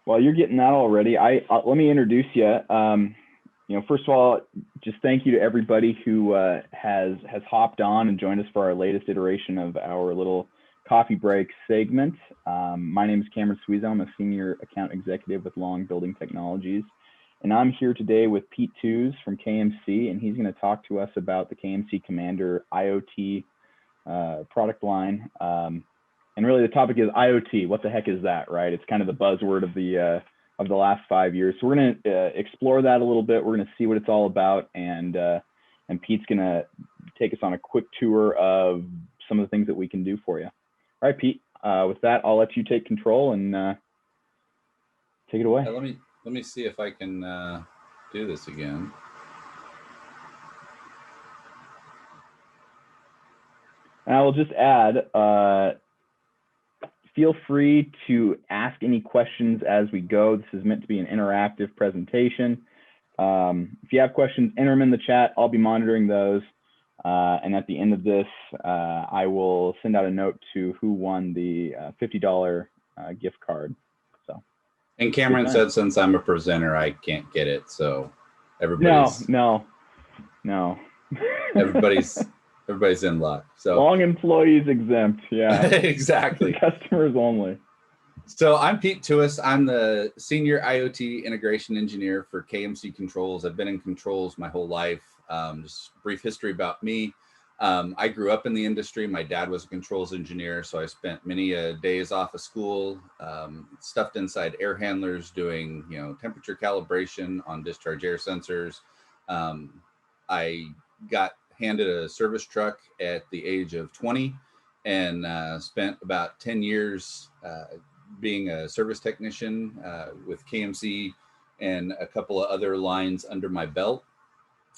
While you're getting that already, let me introduce you. First of all, just thank you to everybody who has hopped on and joined us for our latest iteration of our little coffee break segment. My name is Cameron Tuiss. I'm a senior account executive with Long Building Technologies, and I'm here today with Pete Tuiss from KMC, and he's going to talk to us about the KMC Commander IoT product line. And really, the topic is IoT. What the heck is that, right? It's kind of the buzzword of the last 5 years. So we're going to explore that a little bit. We're going to see what it's all about, and Pete's going to take us on a quick tour of some of the things that we can do for you. All right, Pete. With that, I'll let you take control and take it away. Let me see if I can do this again. And I will just add. Feel free to ask any questions as we go. This is meant to be an interactive presentation. If you have questions, enter them in the chat. I'll be monitoring those. And at the end of this, I will send out a note to who won the $50 gift card. So. And Cameron said, since I'm a presenter, I can't get it. So everybody's no. Everybody's in luck. So long employees exempt. Yeah, exactly. Customers only. So I'm Pete Tuiss. I'm the senior IoT integration engineer for KMC Controls. I've been in controls my whole life. Just brief history about me. I grew up in the industry. My dad was a controls engineer, so I spent many days off of school, stuffed inside air handlers, doing temperature calibration on discharge air sensors. I got handed a service truck at the age of 20 and spent about 10 years being a service technician with KMC and a couple of other lines under my belt.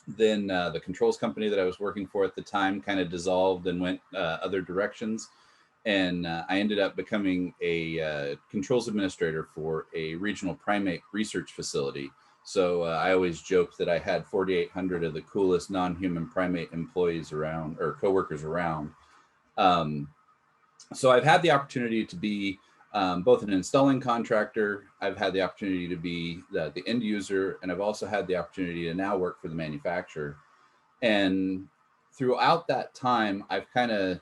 Then the controls company that I was working for at the time kind of dissolved and went other directions. And I ended up becoming a controls administrator for a regional primate research facility. So I always joke that I had 4,800 of the coolest non-human primate employees around, or coworkers around. So I've had the opportunity to be both an installing contractor. I've had the opportunity to be the end user, and I've also had the opportunity to now work for the manufacturer. And throughout that time, I've kind of,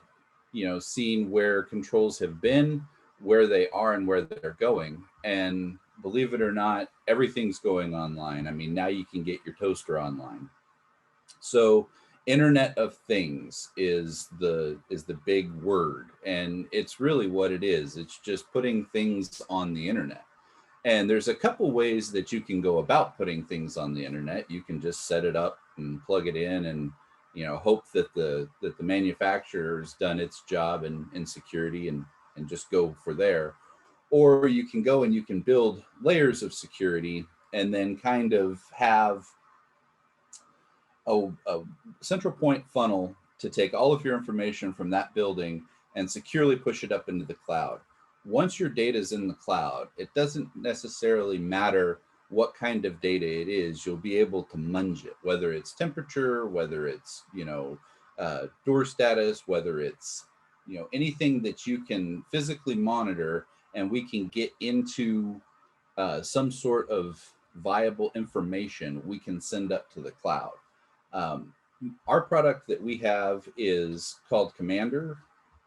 seen where controls have been, where they are, and where they're going. And believe it or not, everything's going online. I mean, now you can get your toaster online. So Internet of Things is the big word, and it's really what it is. It's just putting things on the internet. And there's a couple ways that you can go about putting things on the internet. You can just set it up and plug it in and hope that the manufacturer's done its job in security and just go for there. Or you can go and you can build layers of security and then kind of have a central point funnel to take all of your information from that building and securely push it up into the cloud. Once your data is in the cloud, it doesn't necessarily matter what kind of data it is. You'll be able to munge it, whether it's temperature, whether it's door status, whether it's anything that you can physically monitor, and we can get into some sort of viable information we can send up to the cloud. Our product that we have is called Commander,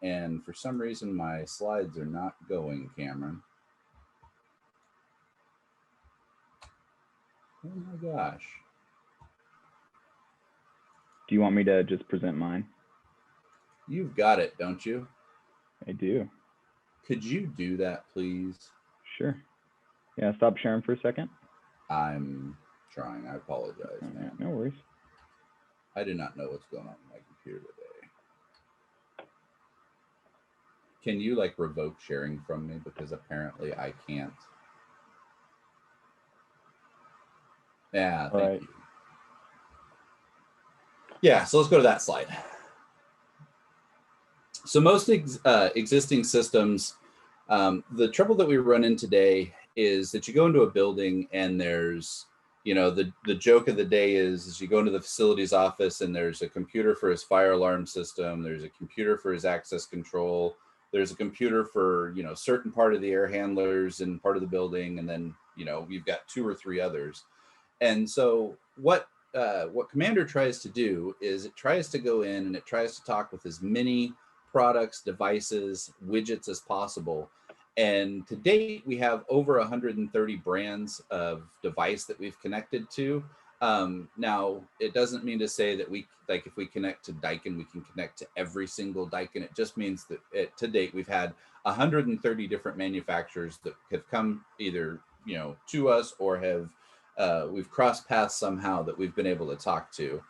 and for some reason my slides are not going, Cameron. Oh my gosh. Do you want me to just present mine? You've got it, don't you? I do. Could you do that, please? Sure. Yeah, stop sharing for a second. I'm trying. I apologize, man. No worries. I do not know what's going on with my computer today. Can you revoke sharing from me? Because apparently I can't. Yeah, thank you. Yeah, so let's go to that slide. So most existing systems, the trouble that we run in today is that you go into a building and there's, the joke of the day is you go into the facilities office and there's a computer for his fire alarm system, there's a computer for his access control, there's a computer for, you know, certain part of the air handlers and part of the building, and then, you know, you've got 2 or 3 others. And so what Commander tries to do is it tries to go in and it tries to talk with as many products, devices, widgets as possible. And to date, we have over 130 brands of device that we've connected to. Now, it doesn't mean to say that we, like, if we connect to Daikin, we can connect to every single Daikin. It just means that to date, we've had 130 different manufacturers that have come either, you know, to us or have we've crossed paths somehow that we've been able to talk to.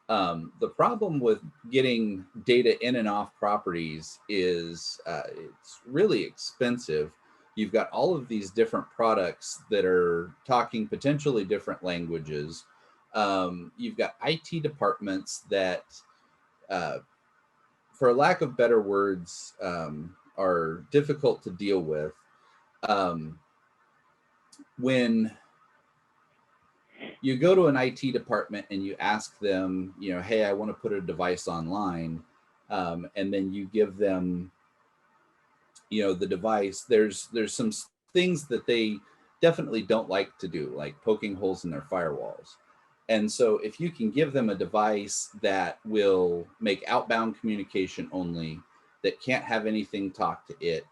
The problem with getting data in and off properties is it's really expensive. You've got all of these different products that are talking potentially different languages. You've got IT departments that, for lack of better words, are difficult to deal with. When you go to an IT department and you ask them, you know, hey, I want to put a device online, and then you give them, you know, the device, there's some things that they definitely don't like to do, like poking holes in their firewalls. And so if you can give them a device that will make outbound communication only, that can't have anything talk to it,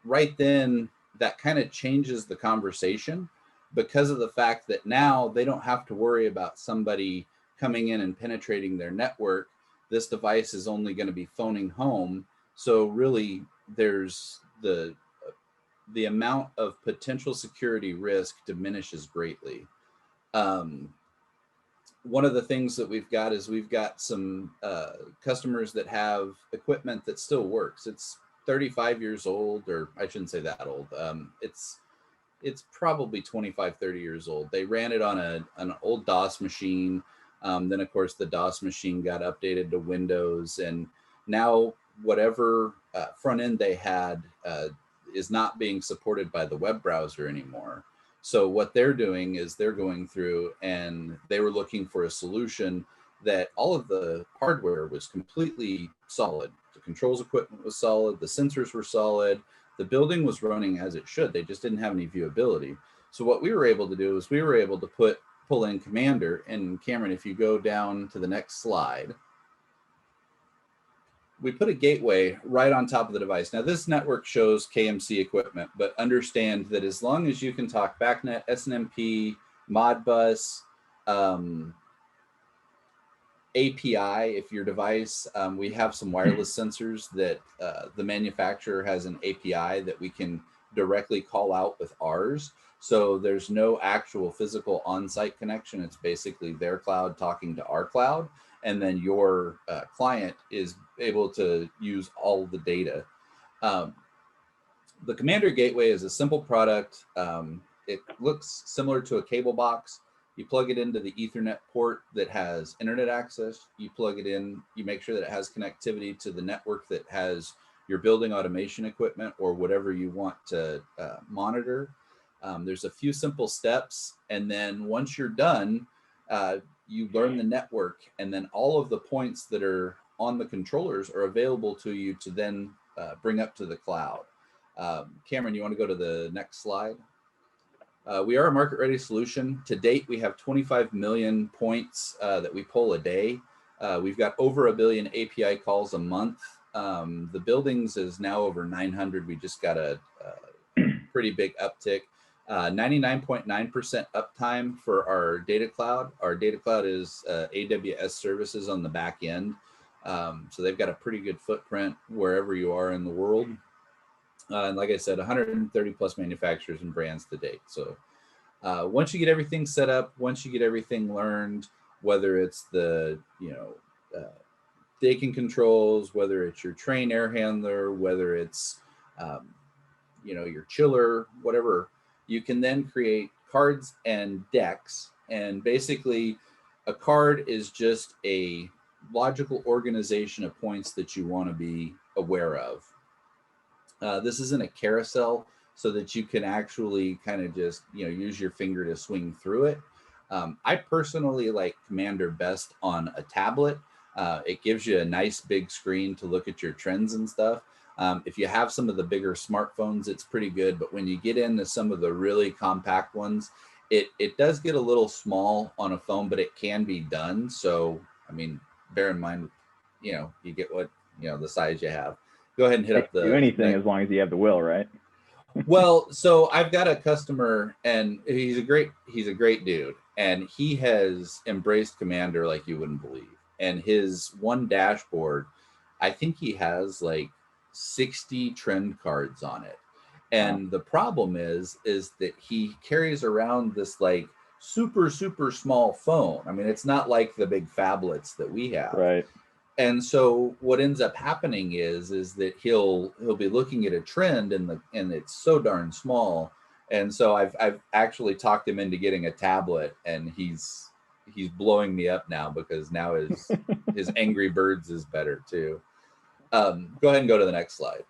right then that kind of changes the conversation, because of the fact that now they don't have to worry about somebody coming in and penetrating their network. This device is only going to be phoning home. So really there's the amount of potential security risk diminishes greatly. One of the things that we've got is we've got some customers that have equipment that still works. It's 35 years old, or I shouldn't say that old. It's probably 25, 30 years old. They ran it on an old DOS machine. Then of course the DOS machine got updated to Windows, and now whatever front end they had is not being supported by the web browser anymore. So what they're doing is they're going through and they were looking for a solution that all of the hardware was completely solid. The controls equipment was solid, the sensors were solid, the building was running as it should. They just didn't have any viewability. So what we were able to do is we were able to pull in Commander. And Cameron, if you go down to the next slide, we put a gateway right on top of the device. Now this network shows KMC equipment, but understand that as long as you can talk BACnet, SNMP, Modbus, API, if your device, we have some wireless sensors that the manufacturer has an API that we can directly call out with ours. So there's no actual physical on-site connection. It's basically their cloud talking to our cloud. And then your client is able to use all the data. The Commander Gateway is a simple product. It looks similar to a cable box. You plug it into the Ethernet port that has internet access. You plug it in, you make sure that it has connectivity to the network that has your building automation equipment or whatever you want to monitor. There's a few simple steps. And then once you're done, you learn the network, and then all of the points that are on the controllers are available to you to then bring up to the cloud. Cameron, you want to go to the next slide? We are a market-ready solution. To date, we have 25 million points that we pull a day. We've got over 1 billion API calls a month. The buildings is now over 900. We just got a pretty big uptick. 99.9% uptime for our data cloud. Our data cloud is AWS services on the back end. So they've got a pretty good footprint wherever you are in the world. And like I said, 130 plus manufacturers and brands to date. So once you get everything set up, once you get everything learned, whether it's the, Daikin controls, whether it's your train air handler, whether it's, your chiller, whatever, you can then create cards and decks. And basically a card is just a logical organization of points that you want to be aware of. This isn't a carousel, so that you can actually kind of just, use your finger to swing through it. I personally like Commander best on a tablet. It gives you a nice big screen to look at your trends and stuff. If you have some of the bigger smartphones, it's pretty good. But when you get into some of the really compact ones, it does get a little small on a phone, but it can be done. So, I mean, bear in mind, you get what, the size you have. Go ahead and hit up the do anything as long as you have the will, right? Well, so I've got a customer, and he's a great dude, and he has embraced Commander like you wouldn't believe. And his one dashboard, I think he has like 60 trend cards on it. And Wow. the problem is that he carries around this like super small phone. I mean, it's not like the big phablets that we have. Right. And so what ends up happening is that he'll be looking at a trend and it's so darn small. And so I've actually talked him into getting a tablet, and he's blowing me up now because now his Angry Birds is better too. Go ahead and go to the next slide.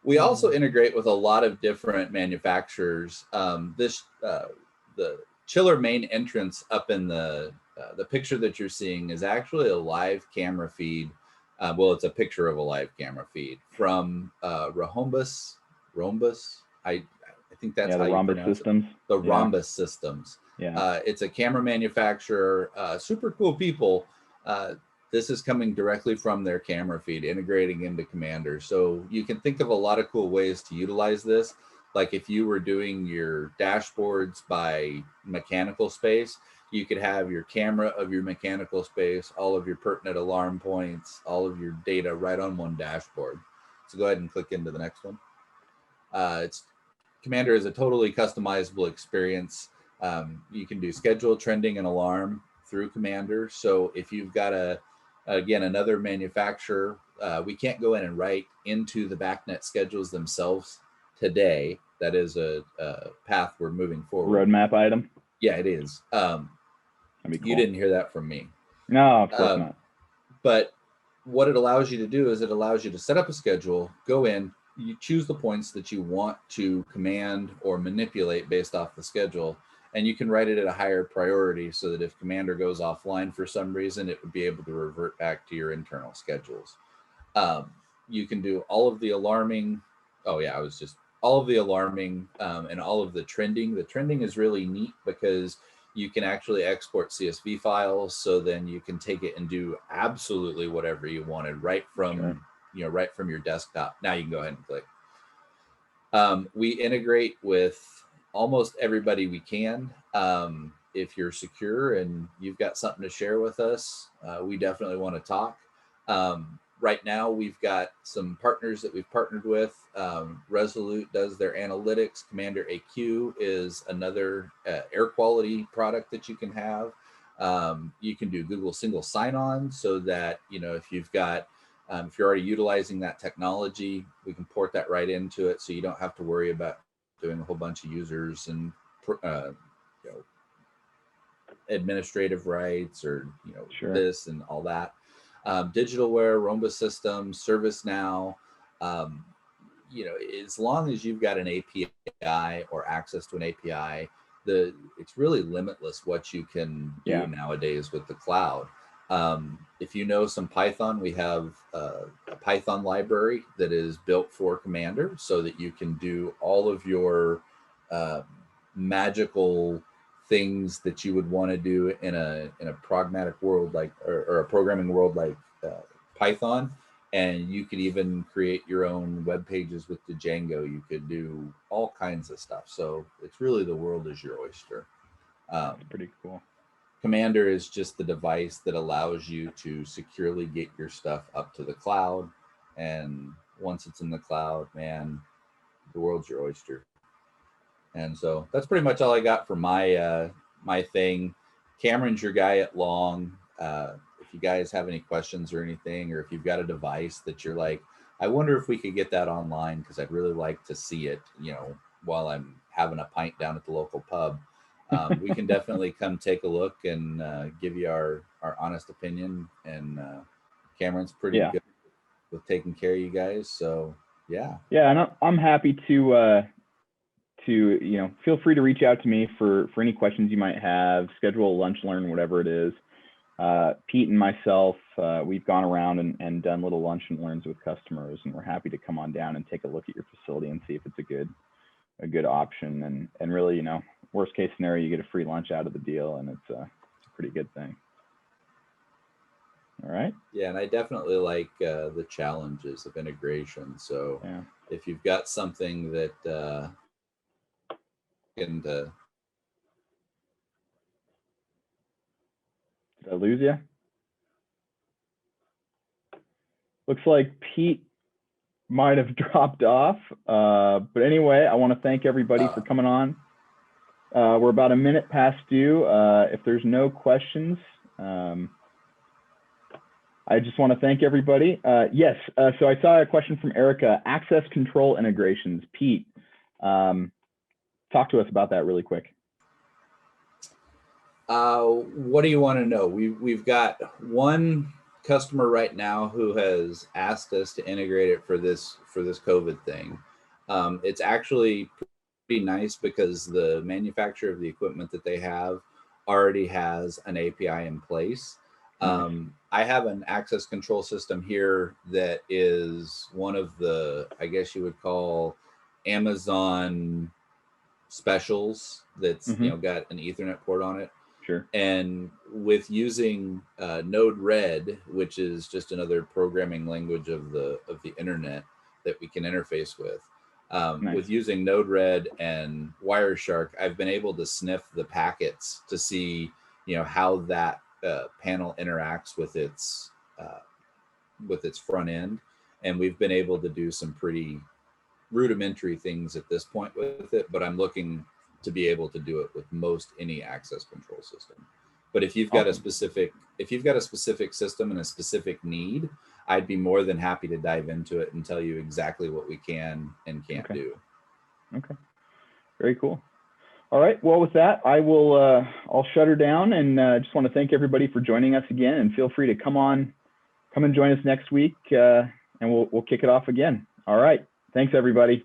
We also integrate with a lot of different manufacturers. The chiller main entrance up in the picture that you're seeing is actually a live camera feed. Well, it's a picture of a live camera feed from Rhombus. I think that's how you pronounce systems. It. The Rhombus Systems. Yeah. It's a camera manufacturer. Super cool people. This is coming directly from their camera feed, integrating into Commander. So you can think of a lot of cool ways to utilize this. Like if you were doing your dashboards by mechanical space, you could have your camera of your mechanical space, all of your pertinent alarm points, all of your data right on one dashboard. So go ahead and click into the next one. Commander is a totally customizable experience. You can do schedule, trending, and alarm through Commander. So if you've got another manufacturer, we can't go in and write into the BACnet schedules themselves today. That is a path we're moving forward. Roadmap item. Yeah, it is. That'd be cool. You didn't hear that from me. No, of course not. But what it allows you to do is it allows you to set up a schedule, go in, you choose the points that you want to command or manipulate based off the schedule, and you can write it at a higher priority so that if Commander goes offline for some reason, it would be able to revert back to your internal schedules. You can do all of the alarming. All of the alarming and all of the trending. The trending is really neat because you can actually export CSV files, so then you can take it and do absolutely whatever you wanted right from your desktop. Now you can go ahead and click. We integrate with almost everybody we can. If you're secure and you've got something to share with us, we definitely want to talk. Right now, we've got some partners that we've partnered with. Resolute does their analytics. Commander AQ is another air quality product that you can have. You can do Google single sign-on, so that if you've got if you're already utilizing that technology, we can port that right into it, so you don't have to worry about doing a whole bunch of users and administrative rights or this and all that. Digitalware, Rhombus Systems, ServiceNow, as long as you've got an API or access to an API, it's really limitless what you can do nowadays with the cloud. If you know some Python, we have a Python library that is built for Commander so that you can do all of your magical things that you would want to do in a pragmatic world or a programming world like Python. And you could even create your own web pages with the Django. You could do all kinds of stuff. So it's really the world is your oyster. That's pretty cool. Commander is just the device that allows you to securely get your stuff up to the cloud. And once it's in the cloud, man, the world's your oyster. And so that's pretty much all I got for my my thing. Cameron's your guy at Long. If you guys have any questions or anything, or if you've got a device that you're like, I wonder if we could get that online because I'd really like to see it, while I'm having a pint down at the local pub. We can definitely come take a look and give you our honest opinion. And Cameron's pretty good with taking care of you guys. So yeah. Yeah, and I'm happy to feel free to reach out to me for any questions you might have, schedule a lunch, learn, whatever it is. Pete and myself, we've gone around and done little lunch and learns with customers, and we're happy to come on down and take a look at your facility and see if it's a good option. And really, worst case scenario, you get a free lunch out of the deal, and it's a pretty good thing. All right. Yeah, and I definitely like the challenges of integration. So Yeah. if you've got something that can Did I lose you? Looks like Pete might have dropped off. But anyway, I want to thank everybody for coming on. We're about a minute past due. If there's no questions, I just want to thank everybody. Yes, so I saw a question from Erica, access control integrations. Pete, talk to us about that really quick. What do you want to know? We've got one customer right now who has asked us to integrate it for this COVID thing. It's actually pretty nice because the manufacturer of the equipment that they have already has an API in place. I have an access control system here that is one of the, I guess you would call, Amazon specials that's got an Ethernet port on it. Sure. And with using Node-RED, which is just another programming language of the internet that we can interface with, with using Node-RED and Wireshark, I've been able to sniff the packets to see, how that panel interacts with its front end, and we've been able to do some pretty rudimentary things at this point with it. But I'm looking to be able to do it with most any access control system. But if you've got a specific system and a specific need, I'd be more than happy to dive into it and tell you exactly what we can and can't do. Okay. Very cool. All right. Well, with that, I'll shut her down, and just want to thank everybody for joining us again. And feel free to come and join us next week, and we'll kick it off again. All right. Thanks, everybody.